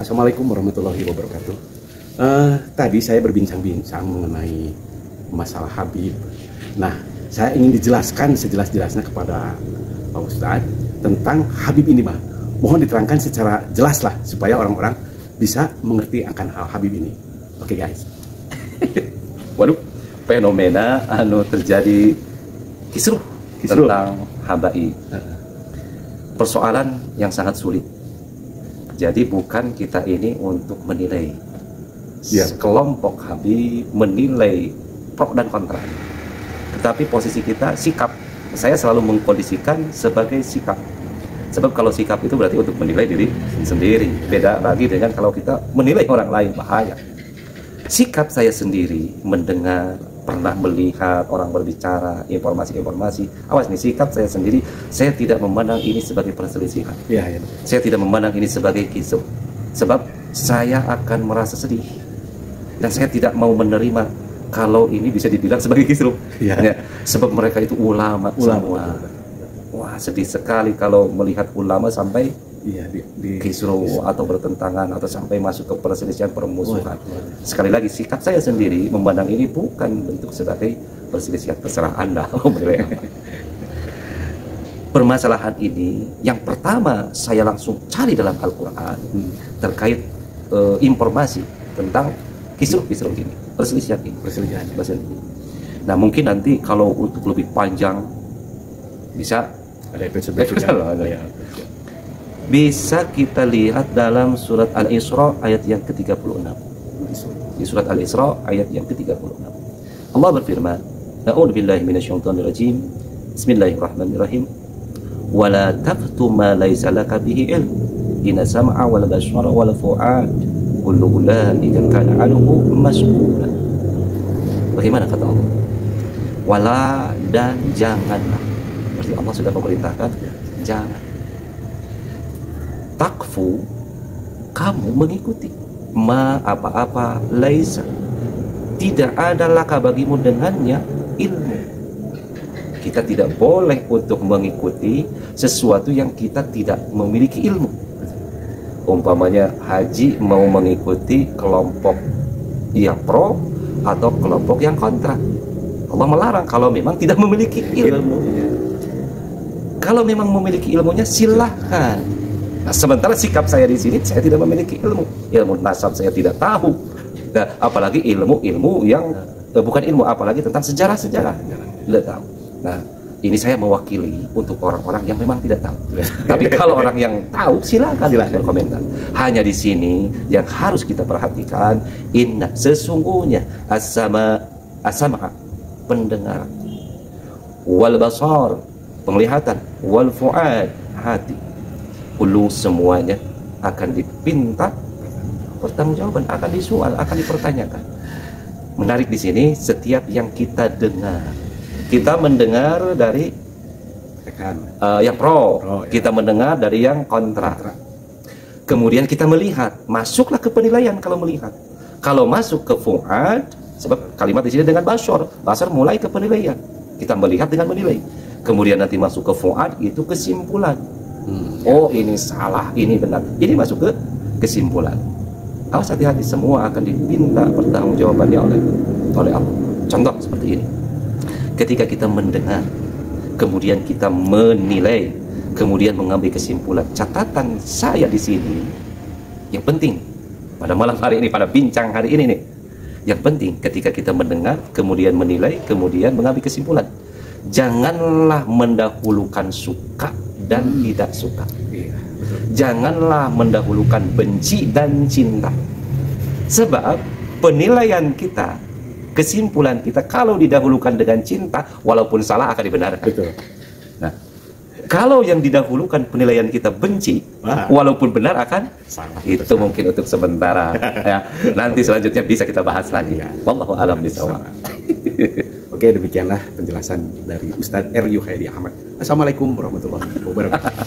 Assalamualaikum warahmatullahi wabarakatuh. Tadi saya berbincang-bincang mengenai masalah Habib. Nah, saya ingin dijelaskan sejelas-jelasnya kepada Pak Ustadz tentang Habib ini, Pak. Mohon diterangkan secara jelas lah supaya orang-orang bisa mengerti akan hal Habib ini. Oke, guys. Waduh, fenomena terjadi kisruh tentang habaib. Persoalan yang sangat sulit. Jadi bukan kita ini untuk menilai kelompok Habib, menilai pro dan kontra. Tetapi posisi kita sikap. Saya selalu mengkondisikan sebagai sikap. Sebab kalau sikap itu berarti untuk menilai diri sendiri. Beda lagi dengan kalau kita menilai orang lain, bahaya. Sikap saya sendiri mendengar, pernah melihat orang berbicara, informasi-informasi. Awas nih, sikap saya sendiri, saya tidak memandang ini sebagai perselisihan. Saya tidak memandang ini sebagai kisruh. Sebab saya akan merasa sedih. Dan saya tidak mau menerima kalau ini bisa dibilang sebagai kisruh. Sebab mereka itu ulama semua. Wah, sedih sekali kalau melihat ulama sampai kisruh atau bertentangan atau sampai masuk ke perselisihan, permusuhan. Sekali lagi, sikap saya sendiri memandang ini bukan bentuk sebagai perselisihan. Terserah Anda. Permasalahan ini yang pertama saya langsung cari dalam Al-Quran terkait informasi tentang kisruh ini, perselisihan ini. Nah, mungkin nanti kalau untuk lebih panjang bisa ada episode bisa kita lihat dalam surat Al-Isra ayat yang ke-36. Di surat Al-Isra ayat yang ke-36. Allah berfirman, A'udzubillahi minasyaitonirrajim. Bismillahirrahmanirrahim. Wa la taqtu ma laysa laka bihi ilm. Inna sam'a wal basara wal fu'ad kullu ulaika kana 'anhu mas'ula. Bagaimana kata Allah? Wala, dan janganlah. Berarti Allah sudah memerintahkan jangan. Takfu, kamu mengikuti ma apa-apa laisa, tidak ada laka bagimu dengannya ilmu. Kita tidak boleh untuk mengikuti sesuatu yang kita tidak memiliki ilmu. Umpamanya haji mau mengikuti kelompok yang pro atau kelompok yang kontra. Allah melarang kalau memang tidak memiliki ilmu. Kalau memang memiliki ilmunya silahkan. Nah, sementara sikap saya di sini, saya tidak memiliki ilmu nasab saya tidak tahu. Nah, apalagi ilmu yang bukan ilmu, apalagi tentang sejarah tidak tahu. Nah, ini saya mewakili untuk orang-orang yang memang tidak tahu. Tapi kalau orang yang tahu, silakan berkomentar. Hanya di sini yang harus kita perhatikan, inna, sesungguhnya as-sama pendengaran, wal basar, penglihatan, wal fuad, hati. Ulu semuanya akan dipinta pertanggungjawaban, akan disoal, akan dipertanyakan. Menarik di sini, setiap yang kita dengar, kita mendengar dari yang pro, kita mendengar dari yang kontra. Kemudian kita melihat, masuklah ke penilaian kalau melihat. Kalau masuk ke fuad, sebab kalimat di sini dengan basar mulai ke penilaian. Kita melihat dengan menilai. Kemudian nanti masuk ke fuad, itu kesimpulan. Oh, ini salah, ini benar. Ini masuk ke kesimpulan. Awas, hati-hati, semua akan dipinta pertanggungjawabannya oleh Allah. Contoh seperti ini. Ketika kita mendengar, kemudian kita menilai, kemudian mengambil kesimpulan. Catatan saya di sini yang penting pada malam hari ini, pada bincang hari ini nih. Yang penting ketika kita mendengar, kemudian menilai, kemudian mengambil kesimpulan. Janganlah mendahulukan suka dan tidak suka. Janganlah mendahulukan benci dan cinta. Sebab penilaian kita, kesimpulan kita, kalau didahulukan dengan cinta, walaupun salah akan dibenarkan. Nah, kalau yang didahulukan penilaian kita benci, walaupun benar akan salah. Itu mungkin untuk sementara. Ya. Nanti selanjutnya bisa kita bahas lagi. Wallahu a'lam bishawab. Oke, demikianlah penjelasan dari Ustadz R. Yuhaidi Ahmad. Assalamualaikum warahmatullahi wabarakatuh.